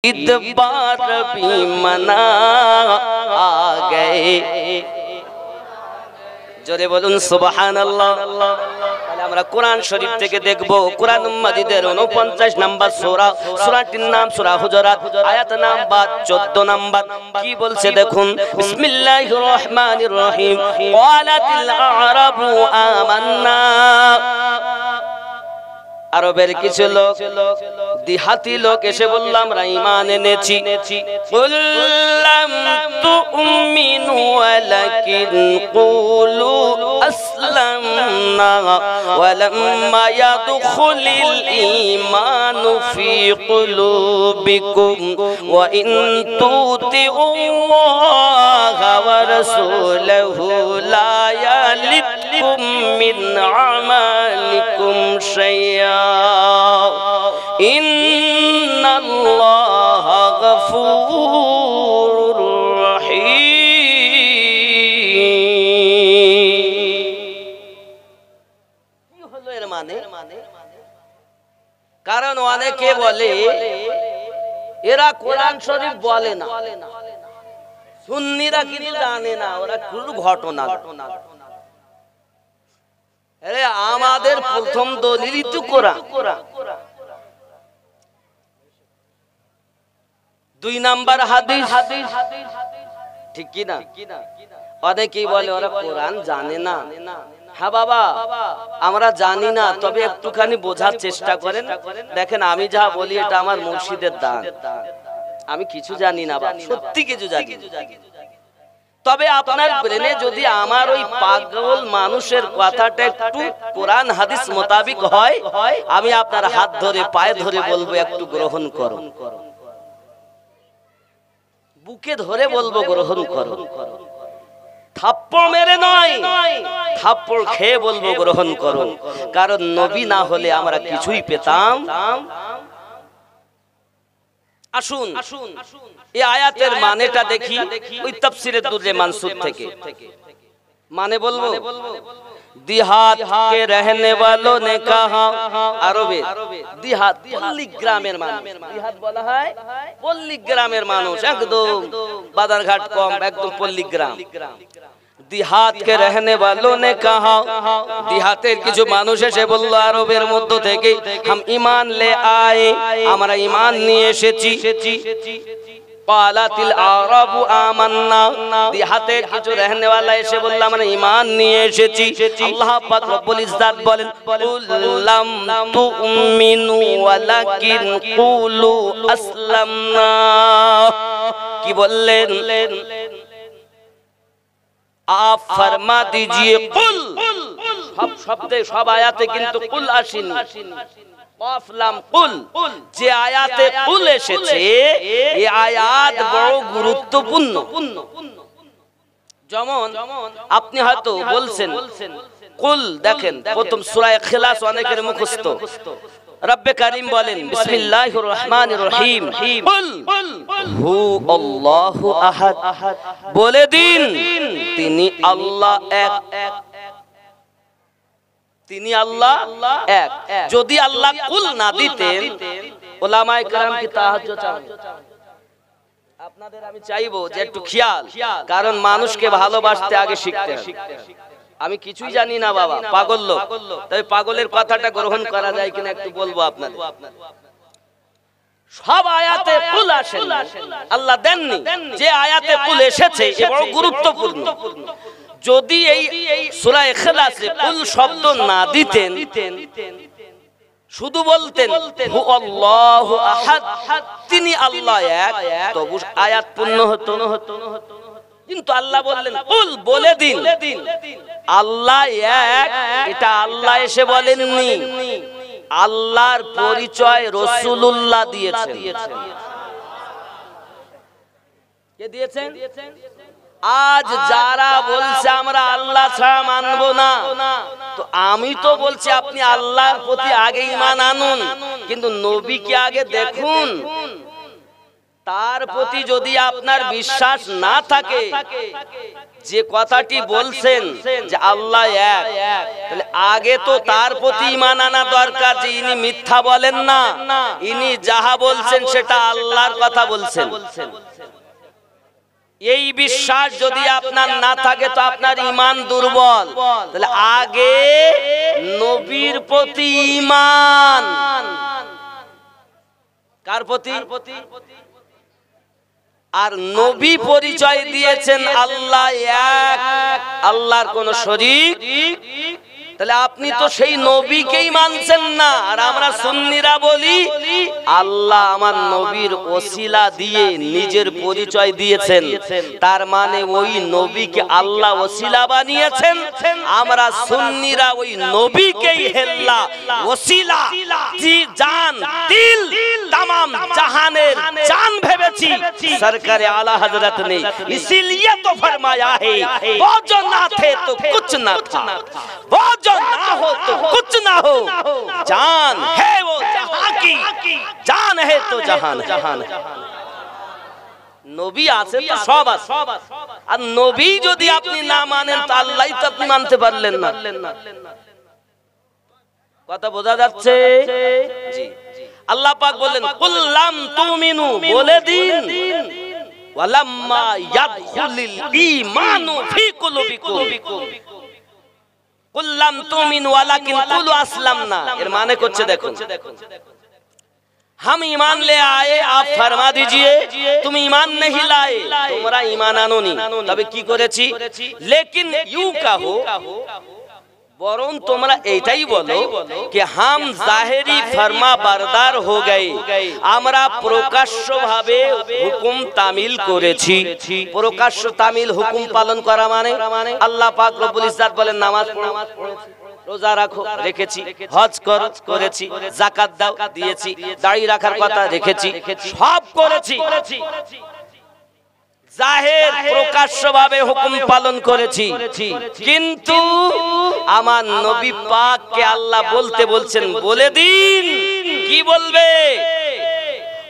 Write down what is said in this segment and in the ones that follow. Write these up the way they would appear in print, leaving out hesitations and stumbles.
ईद बार भी मना आ गए। জোরে বলুন সুবহানাল্লাহ। তাহলে আমরা কোরআন শরীফ থেকে দেখব কোরআন মাজিদের 49 নাম্বার সূরা, সূরাটির নাম সূরা হুজুরাত, আয়াত নাম্বার 14 নাম্বার। কি বলছে দেখুন, বিসমিল্লাহির রহমানির রহিম। ক্বালাতিল আ'রাবু আমান্না। আরবের কিছু লোক, দিহাতি লোক এসে বলল আমরা ঈমান এনেছি। কুল্লাম তুমিনু ওয়ালাকিন কুলু আসলামনা ওয়ালাম্মা ইয়াদখুলিল ঈমানু ফি কুলুবিকুম ওয়া ইন তুতিউল্লাহা ওয়া রাসূলাহু লা ইয়ালিকুম মিন আমালিকুম শাইআ ইন্নাল্লাহা গফুরুর রহিম। কি হলো এর মানে? কারণ অনেকে বলে এরা কোরআন শরীফ বলে না, সুন্নিরা কিন্তু জানে না, ওরা শুধু ঘটনা। আরে আমাদের প্রথম দলিলই তো কোরআন। 2 নাম্বার হাদিস, ঠিক কি না? অনেকেই বলে ওরা কোরআন জানে না। হ্যাঁ বাবা, আমরা জানি না, তবে একটুখানি বোঝার চেষ্টা করেন। দেখেন আমি যা বলি এটা আমার মুর্শিদের দান, আমি কিছু জানি না বাবা, সত্যি কিছু জানি। তবে আপনার ব্রেনে যদি আমার ওই পাগল মানুষের কথাটা একটু কোরআন হাদিস মোতাবিক হয়, আমি আপনার হাত ধরে পায়ে ধরে বলবো একটু গ্রহণ করো, বুকে ধরে বলবো গ্রহণ করো। থাপ্পড় মেরে নয়, থাপ্পড় খেয়ে বলবো গ্রহণ করো। কারণ নবী না হলে আমরা কিছুই পেতাম। আসুন এই আয়াতের মানেটা দেখি ওই তাফসীরে দুররে মানসুর থেকে। মানে বলবো, দিহাত কে রহনে वालों ने कहा, আরবে দিহাত পল্লী গ্রামের মানুষ, দিহাত বলা হয় পল্লী গ্রামের মানুষ, একদম বাজারঘাট কম, একদম পল্লী গ্রাম। দিহাত কে রহনে वालों ने कहा, দিহাতের কিছু মানুষ এসে বলল আরবের মধ্য থেকে, हम ईमान ले आए, আমরা ঈমান নিয়ে এসেছি। ক্বালাতিল আ'রাবু আমান্না, দিহাতের কিছু রহনে वाला এসে বলল আমরা ঈমান নিয়ে এসেছি। আল্লাহ পাক রব্বুল ইজ্জাত বলেন, কুল্লাম তুমিনু ওয়ালাকিন কুলু আসলামনা। কি বললেন? आप फरमा दीजिए कुल। सब शब्दे सब आयाते किन्तु कुल आसिनी, कफ लाम कुल। जे आयाते कुल एसेছে এই আয়াত বড় গুরুত্বপূর্ণ। যেমন আপনি হয়তো বলছেন কুল, দেখেন প্রথম সূরা ইখলাস অনেকের মুখস্থ। রব্বে কারীম বলেন বিসমিল্লাহির রহমানির রহিম, কুল হু আল্লাহু আহাদ, বলে দিন তিনি আল্লাহ এক, তিনি আল্লাহ এক। যদি আল্লাহ কুল না দিতেন উলামায়ে কেরাম কি তাহাজ্জুদ চান? আপনাদের আমি চাইবো যে একটু খেয়াল, কারণ মানুষকে ভালোবাসতে আগে শিখতে হবে। আমি কিছুই জানি না বাবা, পাগল লোক, তবে পাগলের কথাটা গ্রহণ করা যায় কিনা একটু বলবো আপনাদের। সব আয়াতে কুল আসে, আল্লাহ দেননি। যে আয়াতে কুল এসেছে এ বড় গুরুত্বপূর্ণ। যদি এই সূরা ইখলাসে কুল শব্দ না দিতেন, শুধু বলতেন হু আল্লাহু আহাদ, তিনি আল্লাহ এক, তবু আয়াত পূর্ণ হতো। কিন্তু আল্লাহ বললেন কুল, বলে দিন আল্লাহ এক। এটা আল্লাহ এসে বলেননি, আল্লাহর পরিচয় রাসূলুল্লাহ দিয়েছেন। কে দিয়েছেন? আজ যারা বলছে আমরা আল্লাহ ছাড়া মানব না, তো আমি তো বলছি আপনি আল্লাহর প্রতি আগে ঈমান আনুন, কিন্তু নবীকে আগে দেখুন, তার প্রতি যদি আপনার বিশ্বাস না থাকে, যে কথাটি বলছেন যে আল্লাহ এক, তাহলে আগে তো তার প্রতি ঈমান আনা দরকার যে ইনি মিথ্যা বলেন না, ইনি যাহা বলছেন সেটা আল্লাহর কথা বলছেন। এই বিশ্বাস যদি আপনার না থাকে তো আপনার ঈমান দুর্বল। তাহলে আগে নবীর প্রতি ঈমান। কার প্রতি? আর নবী পরিচয় দিয়েছেন আল্লাহ এক, আল্লাহর কোন শরীক। তাহলে আপনি তো সেই নবীকেই মানছেন না। আর আমরা সুন্নিরা বলি আল্লাহ আমার নবীর ওসিলা দিয়ে নিজের পরিচয় দিয়েছেন, তার মানে ওই নবীকে আল্লাহ ওসিলা বানিয়েছেন। আমরা সুন্নিরা ওই নবীকেই হেল্লা ওসিলা জান দিল तमाम जहानेर जान भेबेছি सरकार आला हजरत ने, इसीलिए तो फरमाया है वो जो ना थे तो कुछ ना था, वो जो ना हो तो कुछ ना हो, जान है वो जहां की, जान है तो जहान जहान। নবী আছে তো সব আছে, আর নবী যদি আপনি না মানেন তো আল্লাহই তো আপনি মানতে পারলেন না। কথা বোঝা যাচ্ছে? জি। আল্লাহ পাক বলেন কুল্লাম তুমিনু, বলে দিন ওয়ালাম্মা ইয়াদখুলিল ঈমানু ফি কুলুবিকুম, কুল্লাম তুমিনু ওয়ালাকিন কুলু আসলামনা। এর মানে করছে দেখুন, हम ईमान ले आए, आप फरमा दीजिए तुम ईमान नहीं लाए, তোমরা ঈমান আনোনি, তবে কি করেছি? लेकिन यूं कहो, বরং তোমরা এইটাই বলো कि हम जाहिरी फरमा बरदार हो गए, আমরা প্রকাশ্যভাবে হুকুম তামিল করেছি। প্রকাশ্য তামিল হুকুম পালন করা মানে আল্লাহ পাক রব্বুল ইজ্জত বলেন নামাজ পড়েছি, রোজা রাখো রেখেছি, হজ করেছি, যাকাত দাও দিয়েছি, দাড়ি রাখার কথা রেখেছি, সব করেছি। জাহের প্রকাশ্যভাবে হুকুম পালন করেছি। কিন্তু আমার নবী পাককে আল্লাহ বলতে বলছেন বলে দিন, কি বলবে?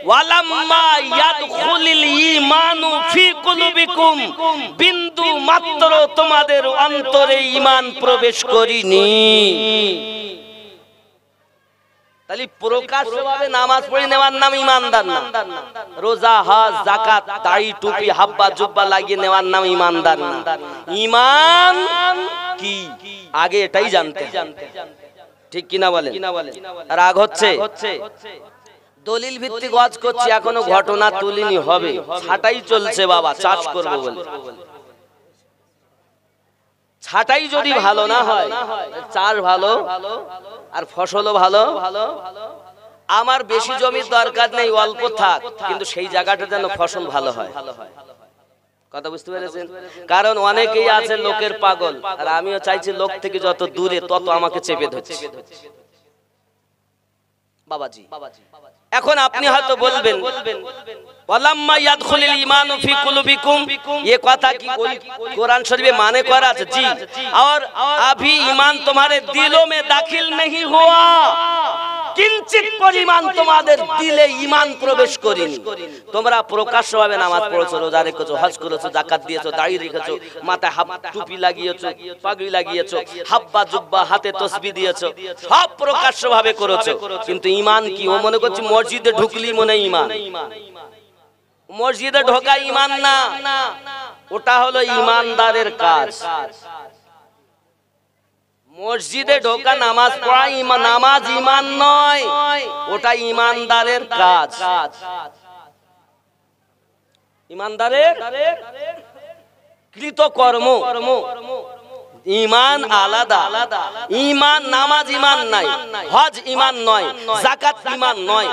ওয়ালাম্মা ইয়াদখুলিল ঈমানু ফি কুলুবিকুম, বিন্দু মাত্র তোমাদের অন্তরে ঈমান প্রবেশ করিনি। তাহলে প্রকাশ্যভাবে নামাজ পড়ে নেওয়ার নাম ঈমানদার না, রোজা হজ যাকাত দাড়ি টুপি হাব্বা জুব্বা লাগিয়ে নেওয়ার নাম ঈমানদার না। ঈমান কি আগে এটাই জানতে, ঠিক কিনা বলেন? রাগ হচ্ছে? দলিল ভিত্তিক ওয়াজ করছি, এখনো ঘটনা তুলিনি, হবে ছাটাই চলছে বাবা, চাষ করব বলে। ছাটাই যদি ভালো না হয়, চাষ ভালো আর ফসলও ভালো। আমার বেশি জমির দরকার নেই, অল্প থাক, কিন্তু সেই জায়গাটা যেন ফসল ভালো হয়। কথা বুঝতে পেরেছেন? কারণ অনেকেই আছে লোকের পাগল, আর আমিও চাইছি লোক থেকে যত দূরে তত আমাকে চেপে ধরছে। বাবাজি, এখন আপনি হয়তো বলবেন ওয়ালাম্মা ইয়াদখুলিল ঈমানু ফি কুলুবিকুম, ये কথা কি ওই কোরআন শরীফে মানে করা আছে? জি। और अभी ईमान तुम्हारे दिलों में दाखिल नहीं हुआ, কিঞ্চিত পরিমাণ তোমাদের দিলে ঈমান প্রবেশ করেনি। তোমরা প্রকাশ্যভাবে নামাজ পড়েছো, রোজা রেখেছো, হজ করেছো, যাকাত দিয়েছো, দাড়ি রেখেছো, মাথায় টুপি লাগিয়েছো, পাগড়ি লাগিয়েছো, হাব্বা জুব্বা হাতে তাসবিহ দিয়েছো, সব প্রকাশ্যভাবে করেছো, কিন্তু ঈমান কি? ও মনে করছে মসজিদে ঢুকলি মনে ঈমান। মসজিদে ঢোকা ঈমান না, ওটা হলো ঈমানদারের কাজ। মসজিদে ঢোকা নামাজ পড়া নামাজ ঈমান নয়, ওটা ঈমানদারের কাজ। ঈমানদারের কৃতকর্ম। ঈমান আলাদা। ঈমান নামাজ ঈমান নাই, হজ ঈমান নয়, যাকাত ঈমান নয়,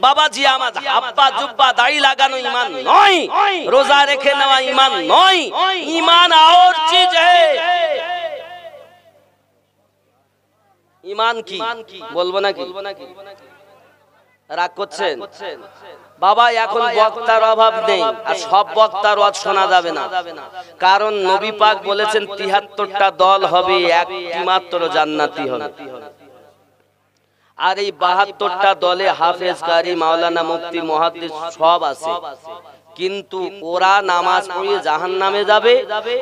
বাবাজি আমার হাব্বা জুব্বা দাড়ি লাগানো ঈমান নয়, রোজা রেখে নেওয়া ঈমান নয়। ঈমান और चीज है। ঈমান কি বলবো নাকি? রাগ করছেন? বাবা এখন বক্তার অভাব নেই, আর সব বক্তার ওয়াজ শোনা যাবে না, কারণ নবী পাক বলেছেন ৭৩টা দল হবে, একটি মাত্র জান্নাতি হবে। আর এই 72টা দলে হাফেজ, কারি, মাওলানা, মুফতি, মুহাদ্দিস সব আছে, কিন্তু ওরা নামাজ পড়ে জাহান্নামে যাবে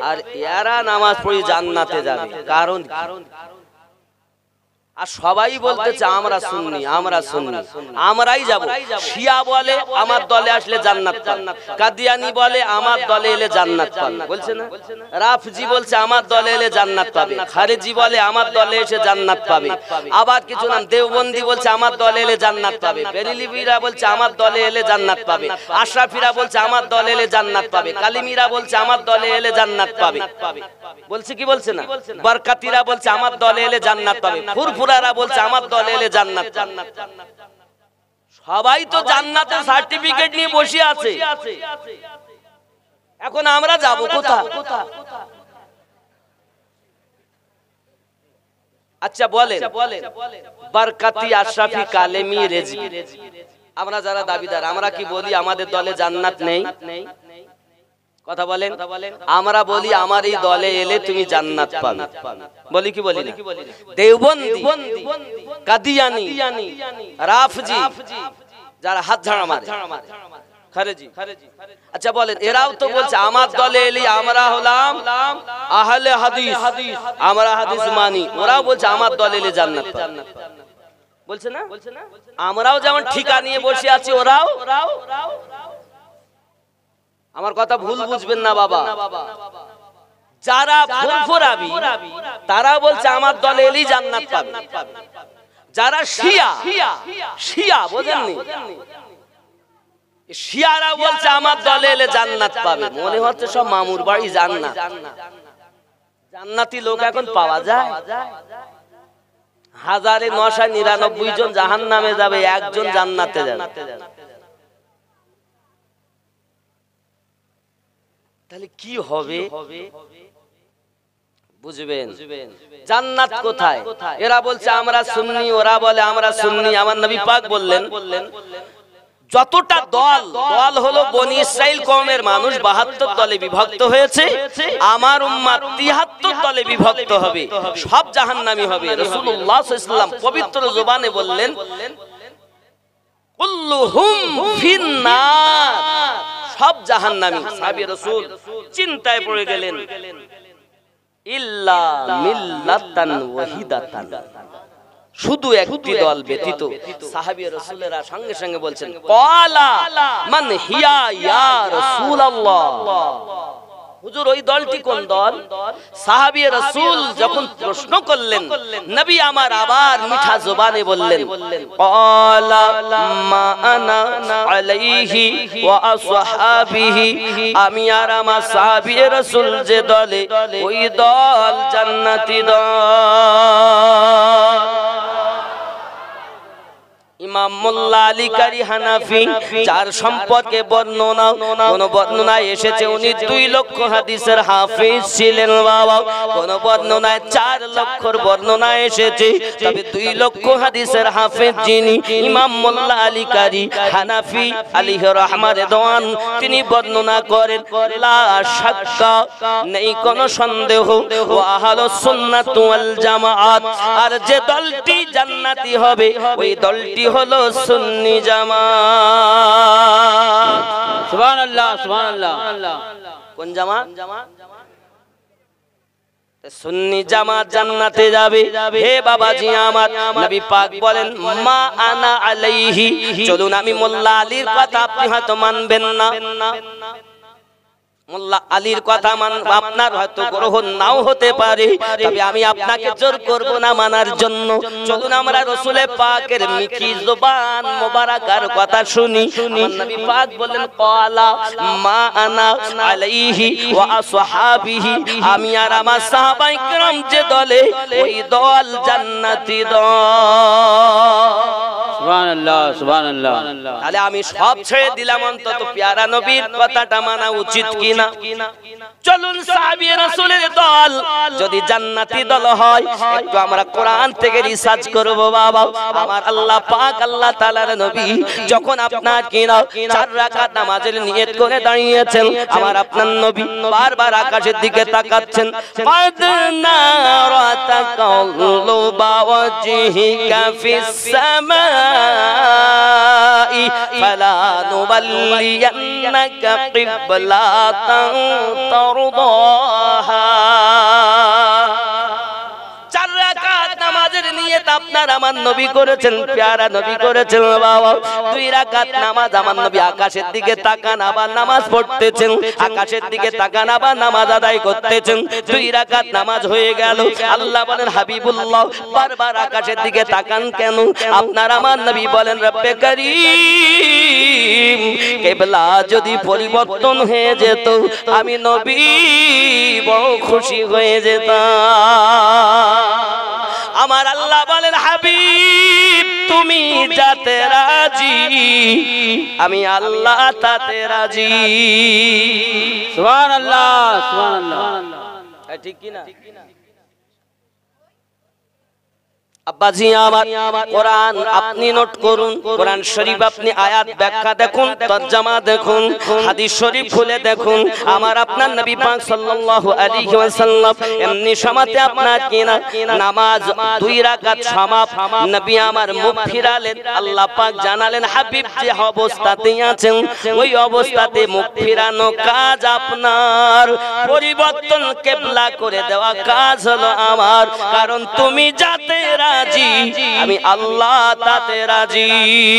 আর এরা নামাজ পড়ে জান্নাতে যাবে। কারণ আর সবাই বলতেছে আমরা সুন্নি, আমরা সুন্নি, আমরাই যাব। শিয়া বলে আমার দলে আসলে জান্নাত পাবে, কাদিয়ানি বলে আমার দলে এলে জান্নাত পাবে, বলছে না? রাফজি বলছে আমার দলে এলে জান্নাত পাবে, খারেজি বলে আমার দলে এসে জান্নাত পাবে, আবার কিছু নাম দেওবন্দি বলছে আমার দলে এলে জান্নাত পাবে, বেরেলভিরা বলছে আমার দলে এলে জান্নাত পাবে, আশরাফিরা বলছে আমার দলে এলে জান্নাত পাবে, কালিমিরা বলছে আমার দলে এলে জান্নাত পাবে, বলছে কি বলছে না? বরকাতিরা বলছে আমার দলে এলে জান্নাত পাবে, ফুরফুরারা বলছে আমার দলে এলে জান্নাত। সবাই তো জান্নাতের সার্টিফিকেট নিয়ে বসে আছে, এখন আমরা যাব কোথায়? আচ্ছা বলেন, বরকাতি, আশরাফি, কালেমি, রেজভি, আমরা যারা দাবিদার, আমরা কি বলি আমাদের দলে জান্নাত নেই? কথা বলেন। আমরা বলি আমার এই দলে এলে তুমি জান্নাত পাবে, বলি কি বলি না? দেওবন্দি, কাদিয়ানি, রাফজি যারা হাত ঝাড়া মারে, খারেজি, আচ্ছা বলেন এরাও তো বলছে আমার দলে এলে আমরা হলাম আহলে হাদিস, আমরা হাদিস মানি, ওরাও বলছে আমার দলে এলে জান্নাত পাবে, বলছে না? আমরাও যেমন ঠিকা নিয়ে বসে আছি, ওরাও। আমার কথা ভুল বুঝবেন না বাবা, যারা ফুরফুরাবি তারা বলছে আমার দলে এলেই জান্নাত পাবে, যারা শিয়া, শিয়া বোঝেননি, শিয়ারা বলছে আমার দলে এলে জান্নাত পাবে। মনে হচ্ছে সব মামুর বাড়ি জান্নাত, জান্নাতি লোক এখন পাওয়া যায়? 1999 জন জাহান্নামে যাবে, একজন জান্নাতে যাবে। তাহলে কি হবে বুঝবেন? জান্নাত কোথায়? এরা বলছে আমরা সুন্নি, ওরা বলে আমরা সুন্নি। আমার নবী পাক বললেন যতটা দল, দল হলো বনি ইসরাইল কওমের মানুষ 72 দলে বিভক্ত হয়েছে, আমার উম্মত 73 দলে বিভক্ত হবে, সব জাহান্নামী হবে। রাসূলুল্লাহ সাল্লাল্লাহু আলাইহি ওয়াসাল্লাম পবিত্র জবানে বললেন কুল্লুহুম ফিন্নার, সব জাহান্নামী। সাহাবী রাসূল চিন্তায় পড়ে গেলেন, ইল্লা মিল্লাতান ওয়াহিদাতান, শুধু একটি দল ব্যতীত। সাহাবী রাসূলেরা সঙ্গে সঙ্গে বলছেন ক্বালা মান হিয়া ইয়া রাসূলুল্লাহ, হুজুর ওই দলটি কোন দল? সাহাবী রাসূল যখন প্রশ্ন করলেন, নবী আমার আবার মিঠা জবানে বললেন ক্বালা মা আনা আলাইহি ওয়া আসহাবিহি, আমি আর আমার সাহাবী রাসূল যে দলে, ওই দল জান্নাতি দল। ইমাম মোল্লা আলী কারি হানাফি, যার সম্পর্কে বর্ণনা, কোন বর্ণনায় এসেছে উনি 2 লক্ষ হাদিসের হাফেজ ছিলেন বাবা, কোন বর্ণনায় 4 লক্ষর বর্ণনা এসেছে, তবে 2 লক্ষ হাদিসের হাফেজ যিনি ইমাম মোল্লা আলী কারি হানাফি আলাইহি রাহমাত রিদওয়ান, তিনি বর্ণনা করেন লা শাক্কা, নেই কোন সন্দেহ, ওয়া আহলুস সুন্নাত ওয়াল জামাআত, আর যে দলটি জান্নাতি হবে ওই দলটি হলো সুন্নি জামাত। সুবহানাল্লাহ, সুবহানাল্লাহ। কোন জামাত? সুন্নি জামাত জান্নাতে যাবে। হে বাবাজি আমার, নবী পাক বলেন মা আনা আলাইহি, চলুন আমি মোল্লা আলীর কথা আপনি হয়তো মানবেন না, মোল্লা আলীর কথা আপনার হয়তো গ্রহণ নাও হতে পারে, তবে আমি আপনাকে জোর করব না মানার জন্য। চলুন আমরা রাসূলে পাকের মিঠি জবান মোবারকার কথা শুনি। আমার নবী পাক বলেন ক্বালা মা আনা আলাইহি ওয়া আসহাবিহি, আমি আর আমার সাহাবায়ে কেরাম যে দলে, ওই দল জান্নাতি দল। সুবহানাল্লাহ সুবহানাল্লাহ। তাহলে আমি সব ছেড়ে দিলাম, অন্তত প্যারা নবীর কথাটা মানা উচিত কিনা? চলুন সাহাবী রাসূলের দল যদি জান্নাতি দল হয়, একটু আমরা কোরআন থেকে রিসার্চ করব বাবা। আমার আল্লাহ পাক আল্লাহ তাআলার নবী যখন আপনার কিনা 4 রাকাত নামাজের নিয়ত করে দাঁড়িয়েছেন, আমার আপনার নবী বারবার আকাশের দিকে তাকাচ্ছেন। قد نرى تقلب وجهك في السماء فلنولينك قبلة ترضاها। আপনার আমার নবী করেছেন, প্যারা নবী করেছেন বাবা। 2 রাকাত নামাজ আমার নবী আকাশের দিকে তাকান, আবার নামাজ পড়তেছেন, আকাশের দিকে তাকান, আবার নামাজ আদায় করতেছেন। 2 রাকাত নামাজ হয়ে গেল। আল্লাহ বলেন হাবিবুল্লাহ বারবার আকাশের দিকে তাকান কেন? আপনার আমার নবী বলেন রব্বে কারীম কিবলা যদি পরিবর্তন হয়ে যেত আমি নবী বড় খুশি হয়ে যেতাম। আমার আল্লাহ বলেন হাবিব তুমি যাতে রাজি আমি আল্লাহ তাতে রাজি। সুবহানাল্লাহ সুবহানাল্লাহ। ঠিক কি না? আব্বাজি আমার কোরআন আপনি নোট করুন, কোরআন শরীফ আপনি আয়াত ব্যাখ্যা দেখুন, তরজমা দেখুন, হাদিস শরীফ খুলে দেখুন। আমার আপনার নবী পাক সাল্লাল্লাহু আলাইহি ওয়াসাল্লাম এমনি সময়তে আপনার কিনা নামাজ 2 রাকাত সমাপ নবী আমার মুখ ফিরালেন। আল্লাহ পাক জানালেন হাবিব যে অবস্থাতেই আছেন ওই অবস্থাতে মুখ ফিরানো কাজ আপনার, পরিবর্তন কিবলা করে দেওয়া কাজ হলো আমার, কারণ তুমি যাতে রাজি আমি আল্লাহ তাতে রাজি।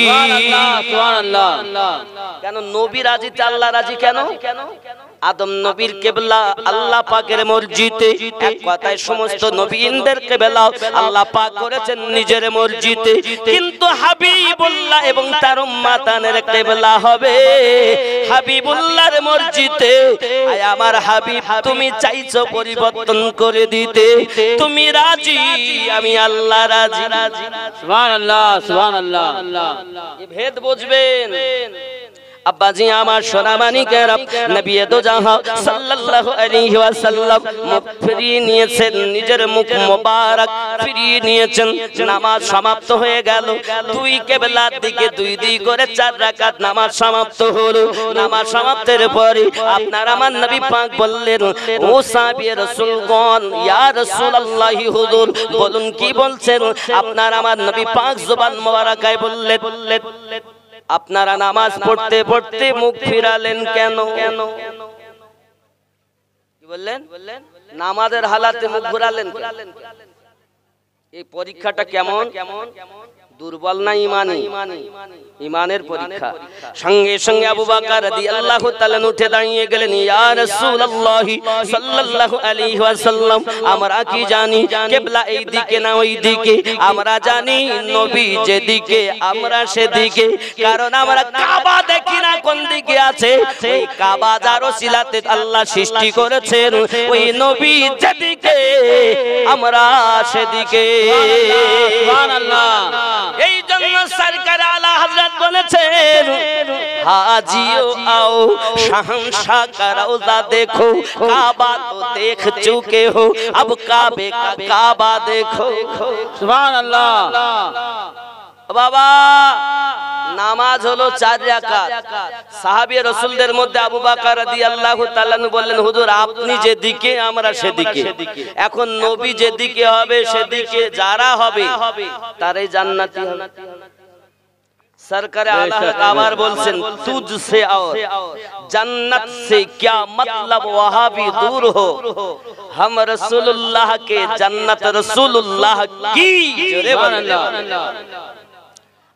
সুবহানাল্লাহ সুবহানাল্লাহ। কেন নবী রাজি তে আল্লাহ রাজি কেন? আদম নবীর কিবলা আল্লাহ পাকের মসজিদে, এক কথায় সমস্ত নবীদের কিবলা আল্লাহ পাক করেছেন নিজের মসজিদে, কিন্তু হাবিবুল্লাহ এবং তার উম্মতানের কিবলা হবে হাবিবুল্লাহর মসজিদে। আয় আমার হাবিব তুমি চাইছো পরিবর্তন করে দিতে, তুমি রাজি আমি আল্লাহ রাজি। সুবহানাল্লাহ সুবহানাল্লাহ। এই ভেদ বুঝবেন আব্বাজি আমার সোনামানিকেরা। নবী দো জাহান সাল্লাল্লাহু আলাইহি ওয়াসাল্লাম মুখ ফিরিয়ে নিয়েছেন, নিজের মুখ মোবারক ফিরিয়ে নিয়েছেন। নামাজ সমাপ্ত হয়ে গেল। 2 কিবলার দিকে 2 করে 4 রাকাত নামাজ সমাপ্ত হলো। নামাজ সমাপ্তের পরে আপনার আমার নবী পাক বললেন ও সাহাবী রাসূলগণ ইয়া রাসূলুল্লাহি হুজুর বলুন কি বলছেন? আপনার আমার নবী পাক জবান মোবারকায় বললেন আপনারা নামাজ পড়তে পড়তে মুখ ফিরালেন কেন? কি বললেন? নামাজের হালাতে মুখ ঘুরালেন। এই পরীক্ষাটা কেমন? দুর্বল না ইমানি? ইমানের পরীক্ষা। সঙ্গে সঙ্গে আবু বকর রাদিয়াল্লাহু তাআলা উঠে দাঁড়িয়ে গেলেন, ইয়া রাসূলুল্লাহ সাল্লাল্লাহু আলাইহি ওয়াসাল্লাম আমরা কি জানি কিবলা এই দিকে না ওই দিকে, আমরা জানি নবী যেদিকে আমরা সেদিকে, কারণ আমরা কাবা দেখি না কোন দিকে আছে, ওই কাবা যার ওসিলাতে আল্লাহ সৃষ্টি করেছেন, ওই নবী যেদিকে আমরা সেদিকে। সুবহানাল্লাহ। এই জন্য সরকার আলা হযরত বলেছেন हाजियो आओ शहंशाह का रौजा देखो, काबा तो देख चुके हो अब काबे का काबा देखो। सुभान अल्लाह। बाबा নামাজ হলো 4 রাকাত। সাহাবী রাসূলদের মধ্যে আবু বকর রাদিয়াল্লাহু তাআলা বললেন হুজুর আপনি যেদিকে আমরা সেদিকে, এখন নবী যেদিকে হবে সেদিকে যারা হবে তারাই জান্নাতি হবে। सरकार आला आबार बोलছেন तुझ से और जन्नत से क्या मतलब वहां भी दूर हो, हम रसूलुल्लाह के जन्नत रसूलुल्लाह की। जोरे बोलें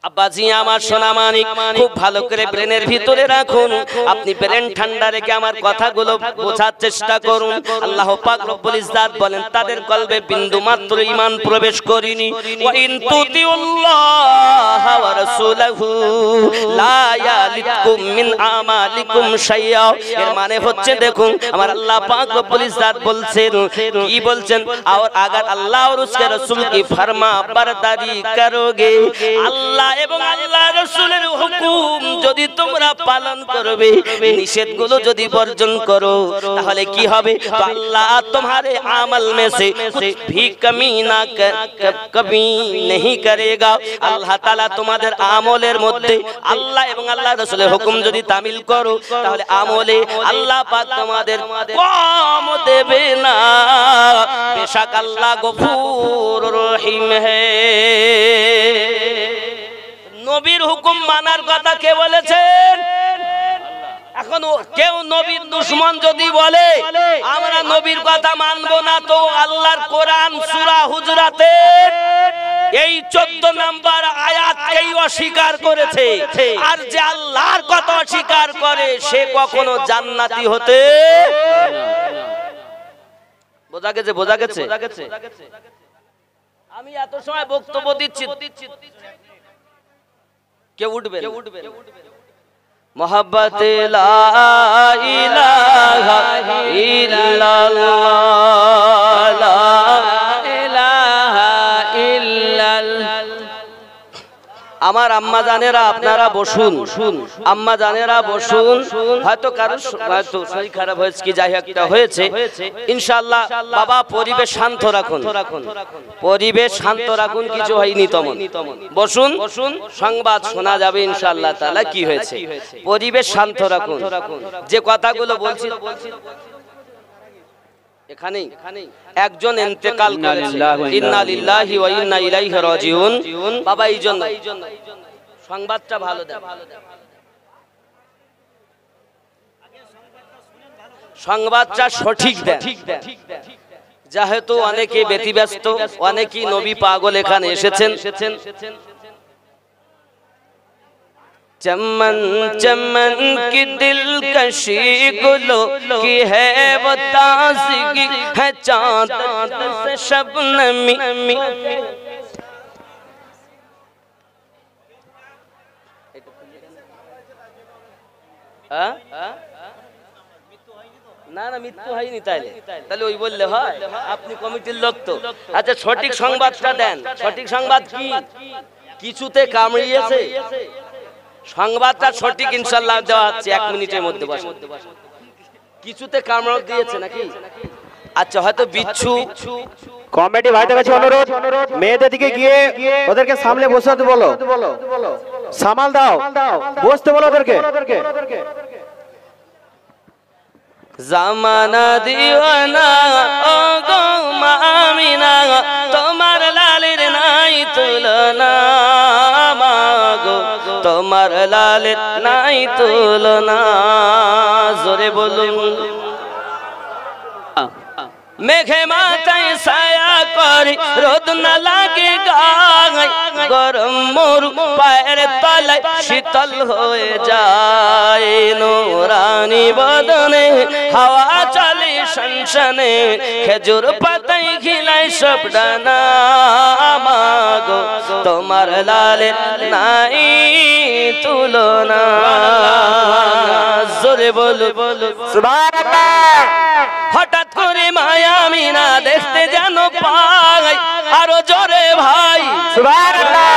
আব্বাজি আমার সোনামানিক খুব ভালো করে ব্রেনের ভিতরে রাখুন, আপনি ব্রেন ঠান্ডা রেখে আমার কথাগুলো বোঝার চেষ্টা করুন। আল্লাহ পাক রব্বুল ইজ্জাত বলেন তাদের কলবে বিন্দু মাত্র ঈমান প্রবেশ করেনি। ওয়া ইন তুতিউল্লাহ ওয়া রাসূলহু লা ইয়ালিকুম মিন আমালিকুম শাইআ। এর মানে হচ্ছে দেখুন আমার আল্লাহ পাক রব্বুল ইজ্জাত বলছেন কি বলছেন, और अगर अल्लाह और उसके रसूल की फरमा बरदारी करोगे, अल्लाह এবং আল্লাহ রাসূলের হুকুম যদি তোমরা পালন করবে, নিষেধগুলো যদি বর্জন করো, তাহলে কি হবে? তো আল্লাহ तुम्हारे আমল में से कुछ भी कमी ना कभी नहीं करेगा। আল্লাহ তাআলা তোমাদের আমলের মধ্যে আল্লাহ এবং আল্লাহ রাসূলের হুকুম যদি তামিল করো, তাহলে আমলে আল্লাহ পাক তোমাদের কম দেবে না। বেশক আল্লাহ গফুর রহিম হে। নবীর হুকুম মানার কথা কে বলেছেন? এখন কেউ নবীর দুশমন যদি বলে আমরা নবীর কথা মানব না, তো আল্লাহর কোরআন সূরা হুজরাতে এই 14 নম্বর আয়াতকেই অস্বীকার করেছে। আর যে আল্লাহর কথা অস্বীকার করে সে কখনো জান্নাতি হতে বোঝা গেছে? বোঝা গেছে? আমি এত সময় বক্তব্য দিচ্ছি, কে উঠবে? मोहब्बत ला इलाहा इल्लल्लाह ला इलाहा इल्लल्लाह। আমার আম্মা জানেরা আপনারা বসুন, আম্মা জানেরা বসুন। হয়তো কারো হয়তো শরীর খারাপ হয়েছে, কি যাই একটা হয়েছে, ইনশাআল্লাহ বাবা পরিবেশ শান্ত রাখুন, পরিবেশ শান্ত রাখুন, কিছু হয়নি তেমন। বসুন, সংবাদ শোনা যাবে ইনশাআল্লাহ তাআলা কি হয়েছে। পরিবেশ শান্ত রাখুন। যে কথাগুলো বলছি এখানে একজন ইন্তেকাল করেছে, ইন্না লিল্লাহি ওয়া ইন্না ইলাইহি রাজিউন। বাবা এই জন্য সংবাদটা ভালো দেন, সংবাদটা সঠিক দেন। যেহেতু অনেকে ব্যতিব্যস্ত, অনেকেই নবী পাগল এখানে এসেছেন। चमन चमन की दिलकशी गुलों की है वो ताज़गी है चाँद से शबनमी। না না মৃত্যু হয়নি, তাহলে ওই বললে হয়? আপনি কমিটির লোক তো। আচ্ছা সঠিক সংবাদটা দেন। সঠিক সংবাদ কি? কিছুতে কামড়িয়েছে? সংবাদটা সঠিক ইনশাআল্লাহ দেওয়া হচ্ছে 1 মিনিটের মধ্যে। বসে কিছুতে কামড় দিয়েছে নাকি? আচ্ছা হয়তো বিচ্ছু। কমিটি ভাইদের কাছে অনুরোধ, মেয়েদের দিকে গিয়ে ওদেরকে সামনে বসাতে বলো, সামাল দাও, বসতে বলো ওদেরকে। জামানা দিওয়ানা ও গো মামিনা, তোমার লালের নাই তুলনা, মাগো তোমার লালের নাই তুলনা। জোরে বলুন। মেঘে মাথায় ছায়া করে রোদ না লাগে গায়ে, গরম মরু পায়ের তলায় শীতল হয়ে যায়। নোরানি বদনে হাওয়া চলে শনশনে, খেজুর পাতায় খিলায় সব ডানা, মাগো তোমার লালের নাই তুলনা। জোরে বলু সুবহানাল্লাহ। হঠাৎ করে মায়া মিনা দেখতে যেন পাই, আরো জোরে ভাই সুবহানাল্লাহ।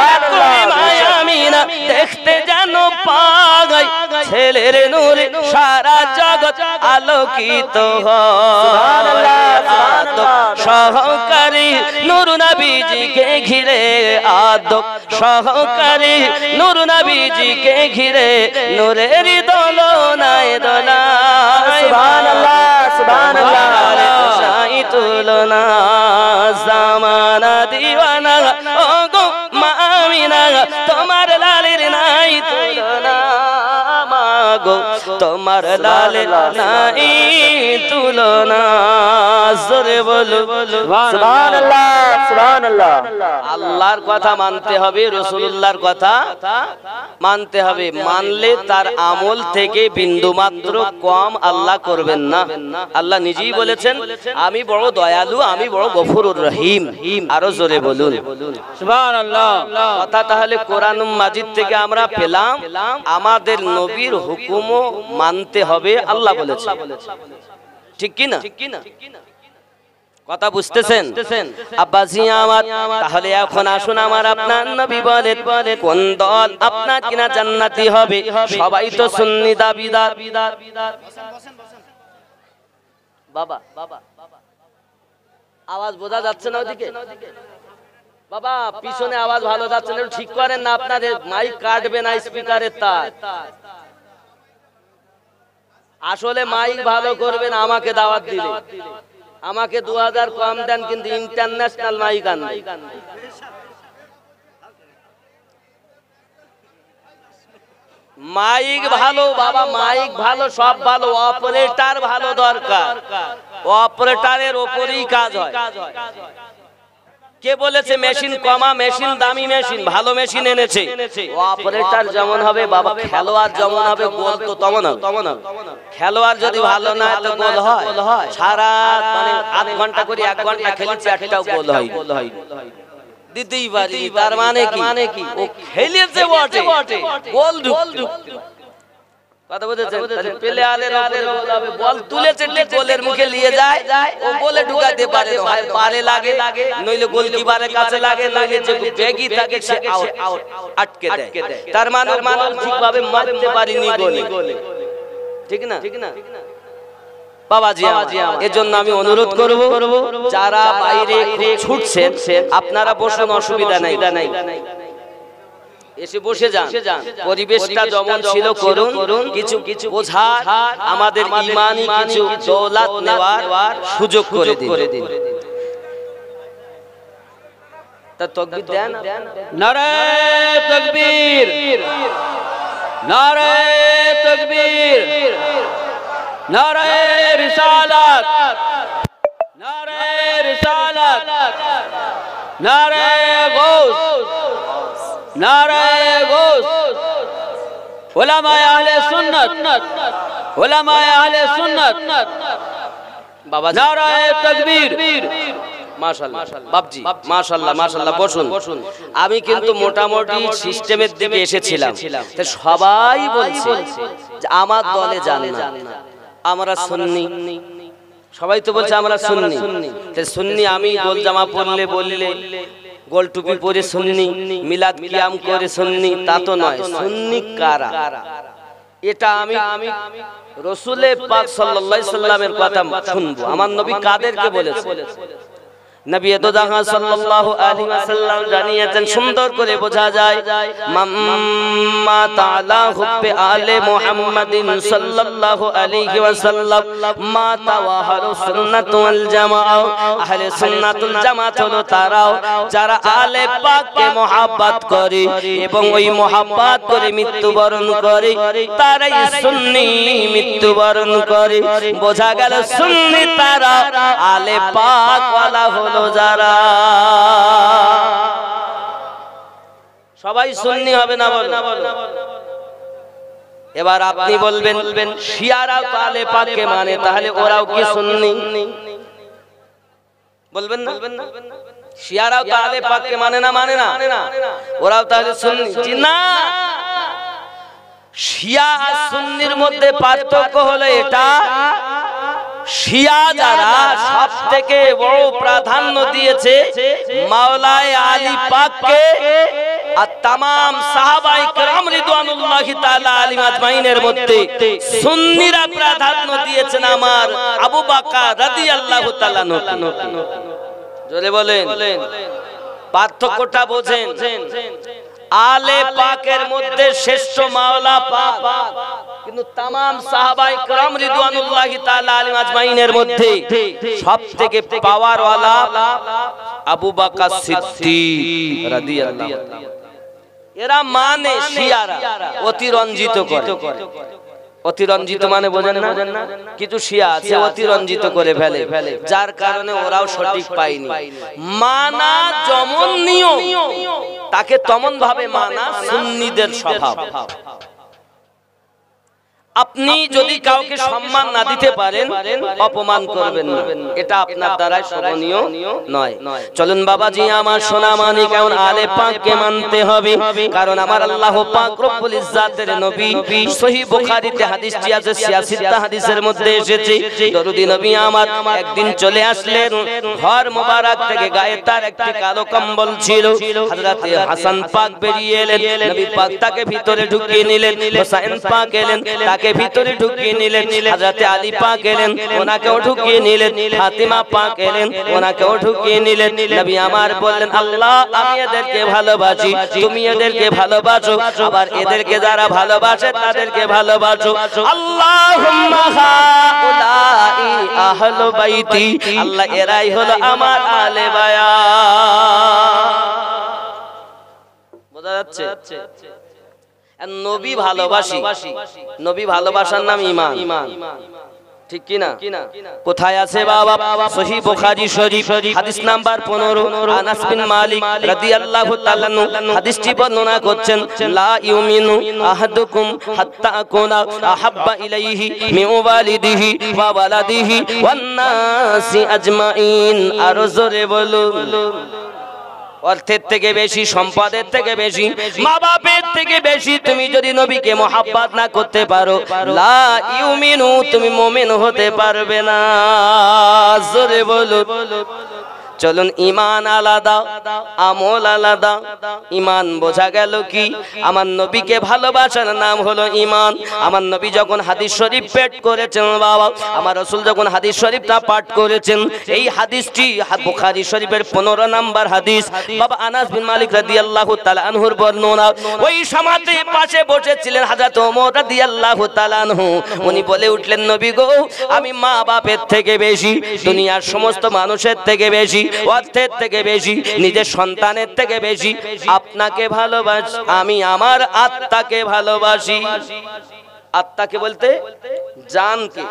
হঠাৎ করে মায়া মিনা দেখতে যেন পাই, ছেলের নূরে সারা জগৎ আলোকিত হয়। সহকারী নূর নবীজিকে ঘিরে, আদব সহকারী নূর নবীজিকে ঘিরে, নূরের দোলনায় দোলায়। সুবহানাল্লাহ সুবহানাল্লাহ। সাই তুলনা জামানা দিওয়ানা ও গো মামিনা, তোমার লালের নাই তুলনা, মাগো তোমার লালের নাই তুলনা। জোরে বলো সুবহানাল্লাহ সুবহানাল্লাহ। আল্লাহর কথা মানতে হবে, রাসূলুল্লাহর কথা মানতে হবে। মানলে তার আমল থেকে বিন্দু মাত্র কম আল্লাহ করবেন না। আল্লাহ নিজেই বলেছেন আমি বড় দয়ালু, আমি বড় গফুরুর রহিম। আরো জোরে বলুন সুবহানাল্লাহ। কথা তাহলে কোরআন মাজিদ থেকে আমরা পেলাম আমাদের নবীর হুকুমও মানতে হবে, আল্লাহ বলেছেন। ঠিক কি না? কথা বুঝতেছেন আব্বাজি আমার? তাহলে এখন আসুন আমার আপনার নবী বলেন কোন দল আপনার কিনা জান্নাতি হবে? সবাই তো সুন্নি দাবিদার। বাবা আওয়াজ বোঝা যাচ্ছে না ওদিকে? বাবা পিছনে আওয়াজ ভালো যাচ্ছে না, ঠিক করেন না, আপনাদের মাইক কাটবে না স্পিকারের তার। আসলে মাইক ভালো করবেন আমাকে দাওয়াত দিলে, আমাকে 2000 কম দেন, কিন্তু ইন্টারন্যাশনাল মাইক আনবে। মাইক ভালো বাবা, মাইক ভালো, সব ভালো, অপারেটর ভালো দরকার। অপারেটরের উপরেই কাজ হয়। কে বলেছে মেশিন কমা? মেশিন দামি মেশিন, ভালো মেশিন এনেছে। অপারেটর যেমন হবে বাবা, খেলোয়াড় যেমন হবে, গোল তো তেমন হবে। খেলোয়াড় যদি ভালো না হয় তো গোল হয়? সারা মানে 8 ঘন্টা করে 1 ঘন্টা খেলেছে, একটাও গোল হয় দিতেই পারি। তার মানে কি ও খেলেছে বটে, গোল ঢুকছে। কথা বুঝেছেন? প্লেয়ারের উপরে গোল হবে, বল তুলেছে ঠিক গোলের মুখে নিয়ে যায়, ও গোলে ঢুকাতে পারে না, হয় পারে লাগে, নইলে গোলকিপারের কাছে লাগে, নইলে যে বেগি থাকে সে আউট আটকে দেয়। তার মানে ঠিকভাবে মারতে পারিনি গোলে, ঠিক না? বাবাজি এজন্য আমি অনুরোধ করব, যারা বাইরে ছুটছেন আপনারা বসুন, অসুবিধা নাই, এসে বসে যান। পরিবেশটা যেমন ছিল করুন, কিছু কিছু বোঝা আমাদের ঈমানি কিছু দৌলত নেওয়ার সুযোগ করে দিন। তা তাকবীর দেন। নারে তাকবীর, নারে তাকবীর, নারে রিসালাত, নারে রিসালাত, নারে গৌস, নারে গৌস। উলামায়ে আহলে সুন্নাত, উলামায়ে আহলে সুন্নাত। বাবা নারে তাকবীর। মাশাআল্লাহ বাপজি, মাশাআল্লাহ মাশাআল্লাহ। বসুন। আমি কিন্তু মোটামুটি সিস্টেমের দিকে এসেছিলাম, তো সবাই বলছে যে আমার দলে যান না, আমরা সুন্নি। সবাই তো বলছে আমরা সুন্নি। তো সুন্নি আমি গোল জামা পরলে বললে, গোল টুপি পরে সুন্নি, মিলাদ কিয়াম করে সুন্নি, তা তো নয়। সুন্নি কারা? এটা আমি রাসূলে পাক সাল্লাল্লাহু আলাইহি সাল্লামের কথা শুনবো। আমার নবী কাদেরকে বলেছে? নবী দোজাহা সাল্লাল্লাহু আলাইহি ওয়াসাল্লাম জানিয়েছেন, সুন্দর করে বোঝা যায়, মাম্মা তাআলা হুব্বে আলে মুহাম্মাদিন সাল্লাল্লাহু আলাইহি ওয়াসাল্লাম মা তাওয়াহারু সুন্নাত ওয়াল জামাআ। আহলে সুন্নাত ওয়াল জামাত হলো তারাও যারা আলে পাককে মহব্বত করে এবং ওই মহব্বত করে মৃত্যুবরণ করে, তারাই সুন্নি মৃত্যুবরণ করে। বোঝা গেল সুন্নি তারা, আলে পাক ওয়ালা হলো যারা। সবাই সুন্নি হবে না বলো? এবার আপনি বলবেন শিয়ারা তো আলে পাককে মানে, তাহলে ওরাও কি সুন্নি? বলবেন না? শিয়ারাও তো আলে পাককে মানে না, ওরাও তাহলে সুন্নি? জি না। শিয়া আর সুন্নির মধ্যে পার্থক্য হলো এটা, শিয়া যারা সব থেকে বড় প্রাধান্য দিয়েছে মাওলায়ে আলী পাককে আর তামাম সাহাবায়ে কেরাম রিদওয়ানুল্লাহি তাআলা আলাইহিম আজমাইনের মধ্যে সুন্নিরা প্রাধান্য দিয়েছেন আমার আবু বকর রাদিয়াল্লাহু তাআলা আনহু। জোরে বলেন, পার্থক্যটা বোঝেন। আলে পাকের মধ্যে শ্রেষ্ঠ মাওলা পাক, কিন্তু তামাম সাহাবায়ে কেরাম রিদওয়ানুল্লাহি তাআলা আলাইহিম আজমাইনের মধ্যে সবথেকে পাওয়ার ওয়ালা আবু বকর সিদ্দিক রাদিয়াল্লাহু তাআলা। এরা মানে শিয়ারা অতিরঞ্জিত করে। অতিরঞ্জিত মানে বোঝেন না? কিছু শিয়া আছে অতিরঞ্জিত করে ফেলে, যার কারণে ওরাও সঠিক পায়নি। মানা যেমন নিয়ম, তাকে তেমন ভাবে মানা সুন্নিদের স্বভাব। আপনি যদি কাউকে সম্মান না দিতে পারেন অপমান করবেন না, এটা আপনার দ্বারা শোভনীয় নয়। চলুন বাবাজি আমার সোনা মানিক এখন আলে পাককে মানতে হবে, কারণ আমার আল্লাহ পাক রব্বুল ইজ্জাতের নবী সহিহ বুখারীতে হাদিসটি আছে 86টা হাদিসের মধ্যে এসেছে। দরুদি নবী আমার একদিন চলে আসলেন, ঘর মোবারক থেকে গায়ে তার একটি কালো কম্বল ছিল। হযরতে হাসান পাক বেরিয়ে এলেন, নবী পাক তাকে ভিতরে ঢুকিয়ে নিলেন। হোসেন পাক এলেন, তাকে ভিতরে ঢুকিয়ে নিলেন। হযরতে আলী পাক এলেন, ওনাকেও ঢুকিয়ে নিলেন। ফাতিমা পাক এলেন, ওনাকেও ঢুকিয়ে নিলেন। নবী আমার বললেন, আল্লাহ আমি এদেরকে ভালোবাসি, তুমি এদেরকে ভালোবাসো, আবার এদেরকে যারা ভালোবাসে তাদেরকে ভালোবাসো। আল্লাহুম্মা হাউলাই আহলু বাইতি, আল্লাহ এরাই হলো আমার আলে বায়াত। বোঝা যাচ্ছে? নবী ভালোবাসি, নবী ভালোবাসার নাম ঈমান, ঠিক কি না? কোথায় আছে বাবা? সহিহ বুখারী শরীফ হাদিস নাম্বার 15, আনাস বিন মালিক রাদিয়াল্লাহু তাআলা হাদিসটি বর্ণনা করছেন, লা ইউমিনু আহাদুকুম হাত্তা আকুনা আহাব্বা ইলাইহি মিন ওয়ালিদিহি ওয়া ওয়ালাদিহি ওয়ান নাসি আজমাইন। আর জোরে বলুন। অর্থের থেকে বেশি, সম্পদের থেকে বেশি, মা বাপের থেকে বেশি তুমি যদি নবীকে মহাব্বত না করতে পারো, লা ইউমিনু, তুমি মুমিন হতে পারবে না। জোরে বলুন। চলুন, ঈমান আলাদা, আমল আলাদা। ঈমান বোঝা গেল কি? আমার নবীকে ভালোবাসার নাম হলো ঈমান। আমার নবী যখন হাদিস শরীফ পাঠ করেছেন বাবা, আমার রাসূল যখন হাদিস শরীফটা পাঠ করেছেন, এই হাদিসটি বুখারী শরীফের 15 নাম্বার হাদিস। বাবা আনাস বিন মালিক রাদিয়াল্লাহু তাআলা আনহুর বর্ণনা। ওই সমাজে পাশে বসেছিলেন হযরত ওমর রাদিয়াল্লাহু তাআলা আনহু। উনি বলে উঠলেন, নবী গো, আমি মা বাপের থেকে বেশি, দুনিয়ার সমস্ত মানুষের থেকে বেশি, অর্থের থেকে বেশি, নিজের সন্তানের থেকে বেশি আপনাকে ভালোবাসি, আমি আমার আত্মাকে ভালোবাসি। আত্মাকে বলতে জানকে।